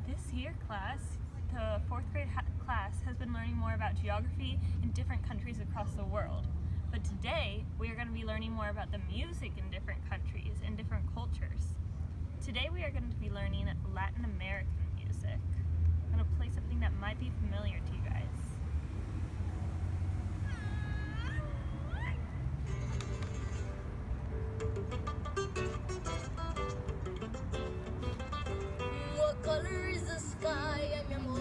This year class, the 4th grade class has been learning more about geography in different countries across the world. But today, we are going to be learning more about the music in different countries and different cultures. Today we are going to be learning Latin American music. I'm going to play something that might be familiar to you guys. What color is the sky, mi amor?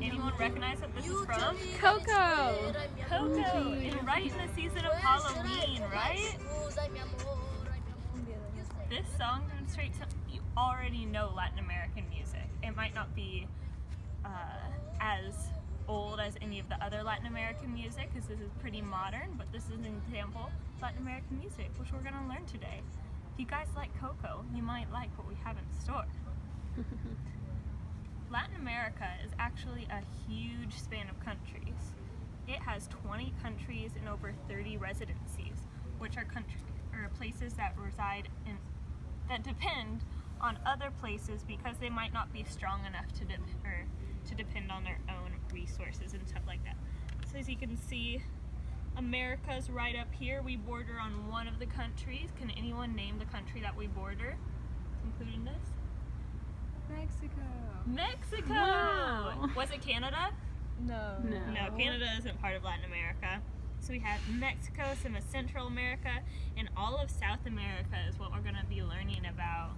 Anyone recognize what this is from? Coco! Coco! And right in the season of Halloween, right? This song demonstrates something you already know Latin American music. It might not be as old as any of the other Latin American music because this is pretty modern, but this is an example of Latin American music, which we're going to learn today. If you guys like Coco, you might like what we have in store. Latin America is actually a huge span of countries. It has 20 countries and over 30 residencies, which are places that reside in that depend on other places because they might not be strong enough to depend on their own resources and stuff like that. So as you can see, America's right up here. We border on one of the countries. Can anyone name the country that we border, including this? Mexico. Mexico! Wow. Was it Canada? No. No, Canada isn't part of Latin America. So we have Mexico, some of Central America, and all of South America is what we're going to be learning about.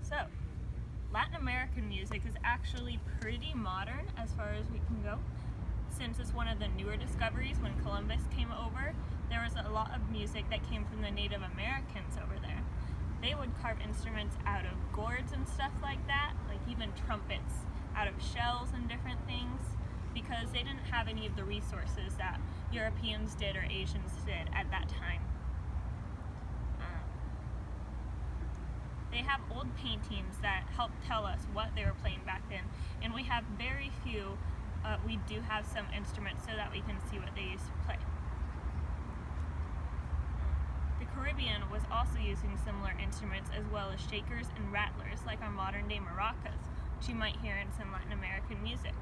So, Latin American music is actually pretty modern as far as we can go. Since it's one of the newer discoveries when Columbus came over, there was a lot of music that came from the Native Americans over there. They would carve instruments out of gourds and stuff like that, like even trumpets out of shells and different things, because they didn't have any of the resources that Europeans did or Asians did at that time. They have old paintings that help tell us what they were playing back then, and we have very few. We do have some instruments so that we can see what they used to play. The Caribbean was also using similar instruments as well as shakers and rattlers like our modern day maracas, which you might hear in some Latin American music.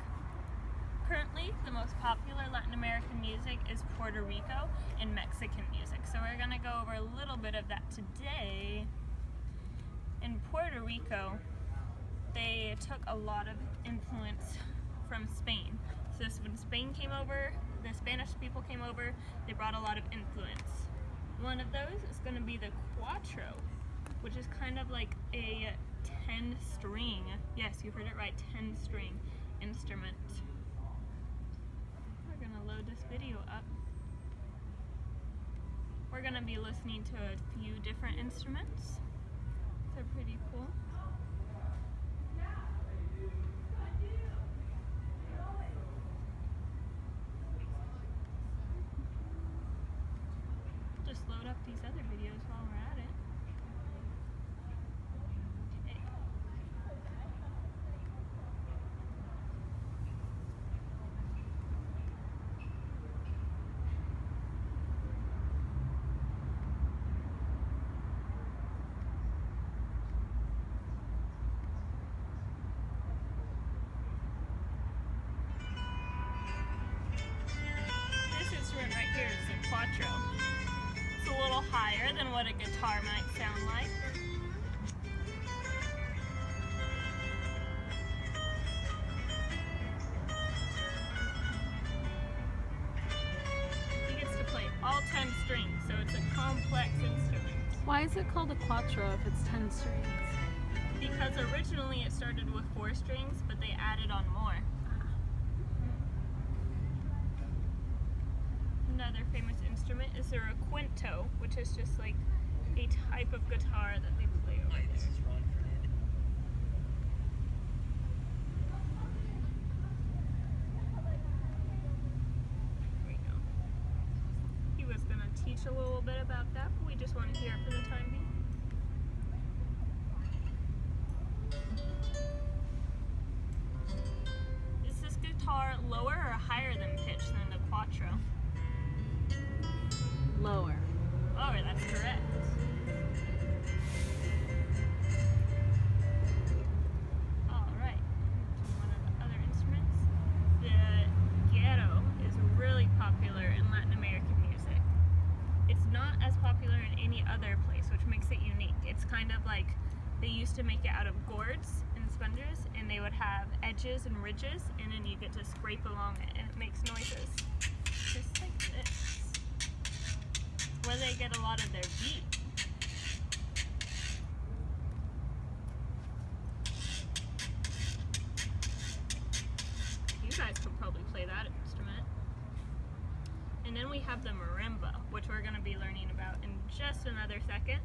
Currently, the most popular Latin American music is Puerto Rico and Mexican music, so we're going to go over a little bit of that today. In Puerto Rico, they took a lot of influence from Spain. So when Spain came over, the Spanish people came over, they brought a lot of influence. One of those is going to be the cuatro, which is kind of like a 10-string, yes, you heard it right, 10-string instrument. We're going to load this video up. We're going to be listening to a few different instruments. They're pretty cool. Just load up these other videos while we're at it. Okay. This instrument right here is the cuatro. It's a little higher than what a guitar might sound like. He gets to play all 10 strings, so it's a complex instrument. Why is it called a quattro if it's 10 strings? Because originally it started with 4 strings, but they added on more. Another famous instrument is the requinto, which is just like a type of guitar that they play over there. This is Ron Fernandez. There we go. He was going to teach a little bit about that, but we just want to hear it for the time being. Is this guitar lower or higher than pitch than the quattro? Lower. Oh, that's correct. have like, they used to make it out of gourds and sponges, and they would have edges and ridges, and then you get to scrape along it, and it makes noises just like this. Where they get a lot of their beat. You guys could probably play that instrument. And then we have the marimba, which we're going to be learning about in just another second.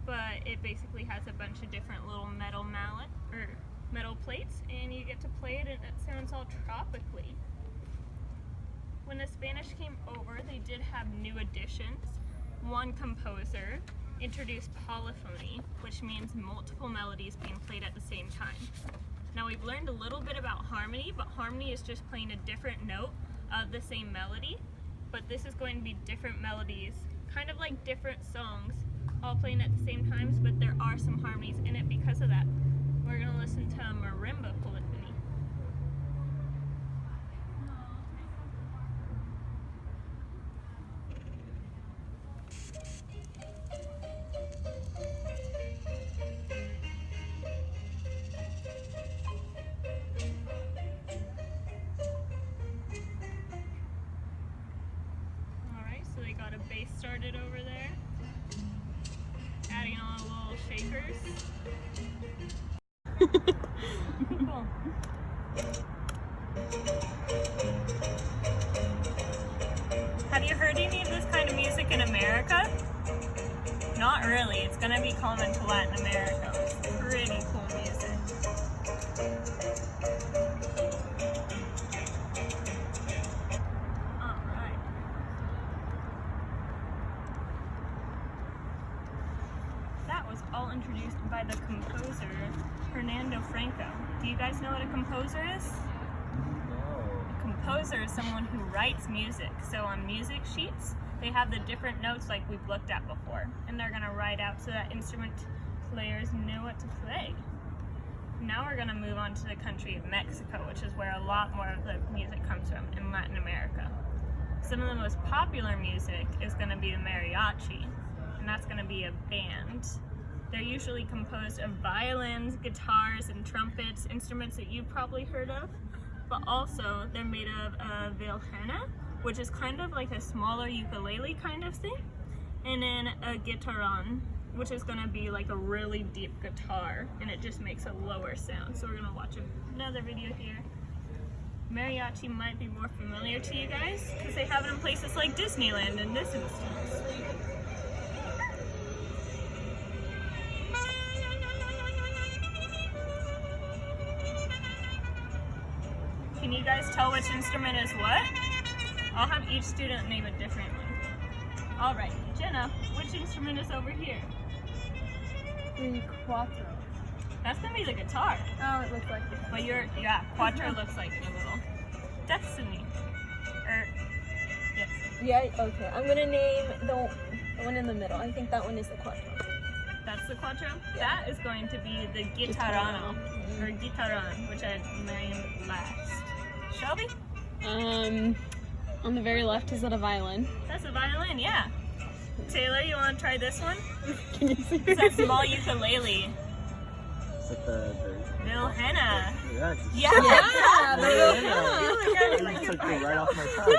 But it basically has a bunch of different little metal metal plates, and you get to play it, and it sounds all tropically. When the Spanish came over, they did have new additions. One composer introduced polyphony, which means multiple melodies being played at the same time. Now we've learned a little bit about harmony, but harmony is just playing a different note of the same melody. But this is going to be different melodies, kind of like different songs, all playing at the same times, but there are some harmonies in it because of that. We're going to listen to marimba polyphony. Alright, so they got a bass started over there. Adding on little shakers. Cool. Have you heard any of this kind of music in America? Not really. It's going to be common to Latin America. It's pretty cool music. Alright. That was all introduced by the composer, Fernando Franco. Do you guys know what a composer is? A composer is someone who writes music. So on music sheets, they have the different notes like we've looked at before, and they're going to write out so that instrument players know what to play. Now we're going to move on to the country of Mexico, which is where a lot more of the music comes from in Latin America. Some of the most popular music is going to be the mariachi, and that's going to be a band. They're usually composed of violins, guitars, and trumpets, instruments that you've probably heard of, but also they're made of a violhena, which is kind of like a smaller ukulele kind of thing, and then a guitarron, which is going to be like a really deep guitar, and it just makes a lower sound. So we're going to watch another video here. Mariachi might be more familiar to you guys because they have it in places like Disneyland in this instance. Can you guys tell which instrument is what? I'll have each student name it differently. Alright, Jenna, which instrument is over here? The quattro. That's gonna be the guitar. Oh, it looks like it. But quattro looks like it a little. Destiny. Yes. Yeah, okay. I'm gonna name the one in the middle. I think that one is the quattro. That's the quattro? Yeah. That is going to be the guitarrano, or guitarron, which I named last. Shelby? On the very left, is that a violin? That's a violin, yeah. Taylor, you want to try this one? Can you see? It's a small ukulele. Is it the Vilhena. Yeah. Yeah! It's like right off my tongue.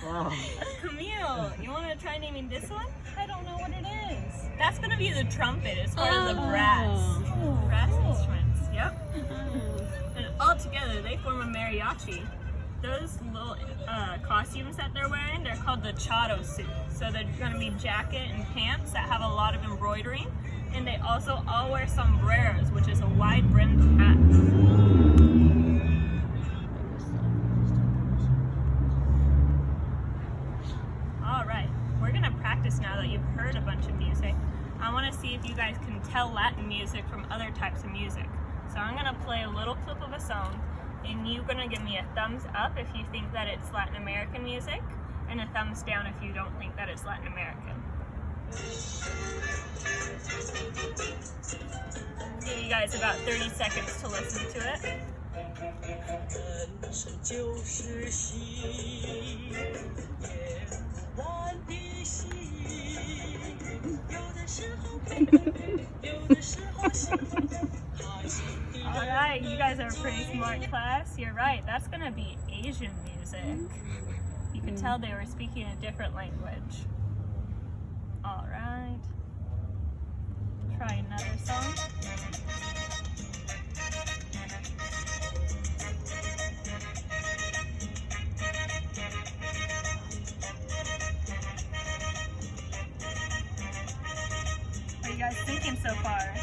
Wow. Camille, you want to try naming this one? I don't know what it is. That's going to be the trumpet. It's part of the brass instruments. Yep. And all together, they form a mariachi. Those little costumes that they're wearing, they're called the charo suit. So they're going to be jacket and pants that have a lot of embroidery. And they also all wear sombreros, which is a wide-brimmed hat. All right, we're going to practice now that you've heard a bunch of music. I want to see if you guys can tell Latin music from other types of music. So I'm going to play a little clip of a song, and you're going to give me a thumbs up if you think that it's Latin American music, and a thumbs down if you don't think that it's Latin American. Give you guys about 30 seconds to listen to it. Alright, you guys are a pretty smart class. You're right, that's gonna be Asian music. You can tell they were speaking a different language. Alright. Try another song. What are you guys thinking so far?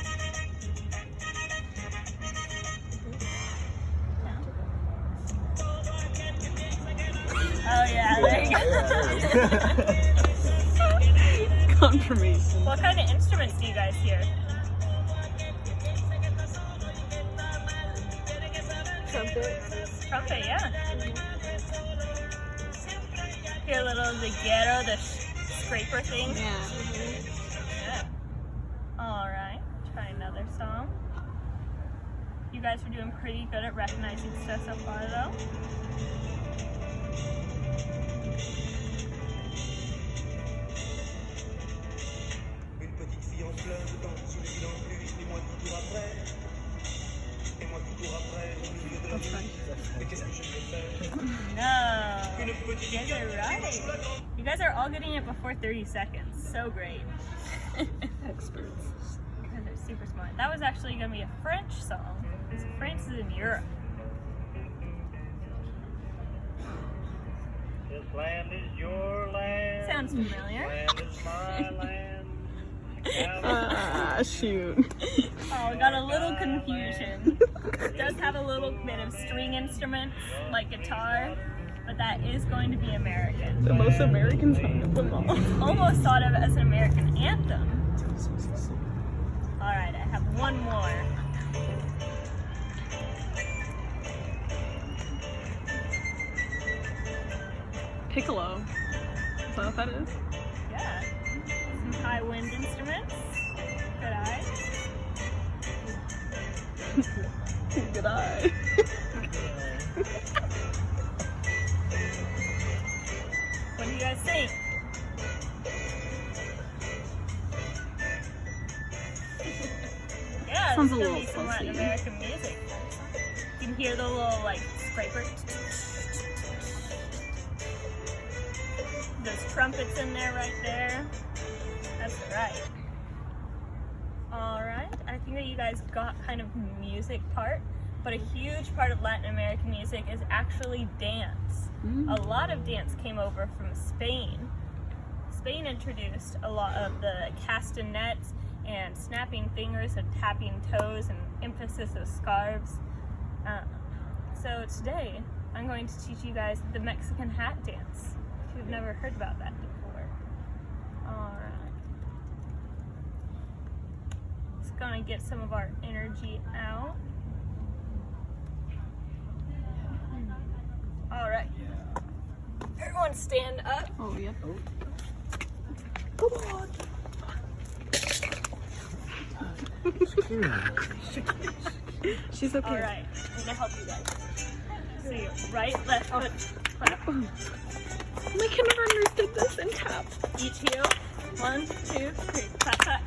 Oh yeah, there you go. Confirmation. What kind of instruments do you guys hear? Trumpet. Trumpet, yeah. Hear a little leggero, the scraper thing? Yeah. Yeah. Alright, try another song. You guys are doing pretty good at recognizing stuff so far though. Une petite fille en fleurs dans sous les îles en pluie, et moi qui cours après. Et moi qui cours après au milieu de la nuit. Mais qu'est-ce que je vais faire? No. Une petite You guys are right. You guys are all getting it before 30 seconds. So great. Experts. You guys are super smart. That was actually going to be a French song. Because France is in Europe. This land is your land. Sounds familiar. Land is my land. Shoot. Oh, we got a little confusion. It does have a little bit of string instruments, like guitar, but that is going to be American. The most American song of them all. It's almost thought of as an American anthem. Alright, I have one more. Piccolo. Is that what that is? Yeah. Some high wind instruments. Good eye. Good eye. What do you guys think? Yeah, Sounds this a is gonna little be some Latin fuzzy. American music. You can hear the little like scraper. There's trumpets in there right there. That's right. Alright, I think that you guys got kind of music part, but a huge part of Latin American music is actually dance. A lot of dance came over from Spain. Spain introduced a lot of the castanets and snapping fingers and tapping toes and emphasis of scarves. So today, I'm going to teach you guys the Mexican hat dance. If you've never heard about that before. Alright. Just gonna get some of our energy out. Alright. Everyone stand up. Oh, yep. She's okay. Alright, I'm gonna help you guys. So your right, left foot, clap. I can never understood this and tap. Each heel. 1, 2, 3. Clap, clap.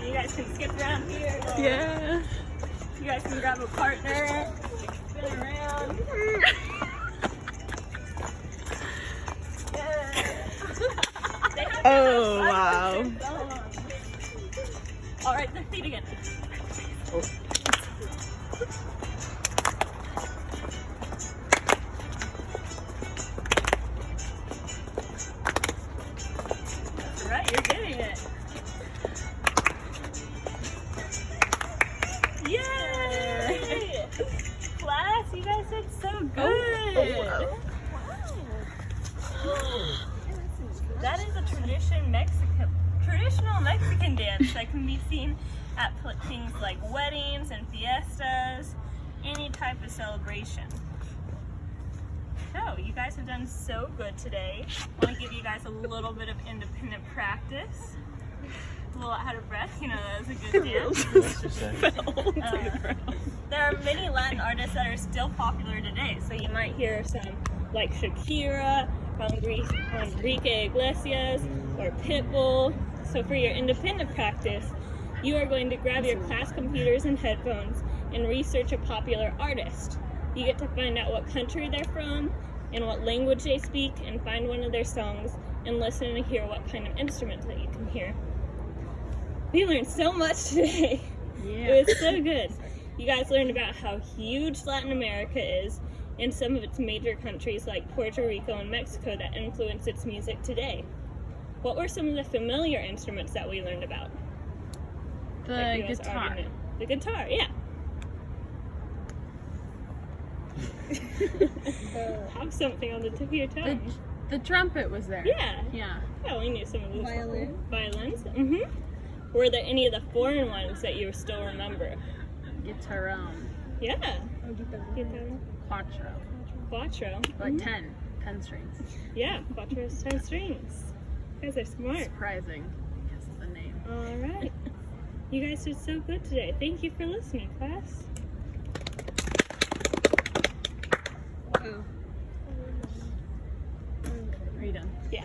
You guys can skip around here. Yeah. You guys can grab a partner. Spin around. Oh, wow. Alright, the feet again. That's right, you're getting it. Yay! Class, you guys did so good. That is a traditional Mexican dance that can be seen at things like weddings and fiestas, any type of celebration. So, you guys have done so good today. I want to give you guys a little bit of independent practice. A little out of breath, you know, that was a good dance. Let's just say. Fell to the ground. There are many Latin artists that are still popular today, so you might hear some like Shakira, Enrique Iglesias, or Pitbull. So for your independent practice, you are going to grab your class computers and headphones and research a popular artist. You get to find out what country they're from and what language they speak, and find one of their songs and listen and hear what kind of instrument that you can hear. We learned so much today. Yeah. It was so good. You guys learned about how huge Latin America is and some of its major countries like Puerto Rico and Mexico that influence its music today. What were some of the familiar instruments that we learned about? The Like you guys guitar. already knew. The guitar, yeah. Have something on the tip of your tongue. The trumpet was there. Yeah. Yeah. Yeah, we knew some of those. Violin. Violins. Mm-hmm. Were there any of the foreign ones that you still remember? Guitar. Yeah. Oh, guitar. Guitar. Quattro. Quattro. Like 10 strings. Yeah, quattro is 10 strings. You guys are smart. Surprising. Guess the name. All right. You guys did so good today. Thank you for listening, class. Are you done? Yeah.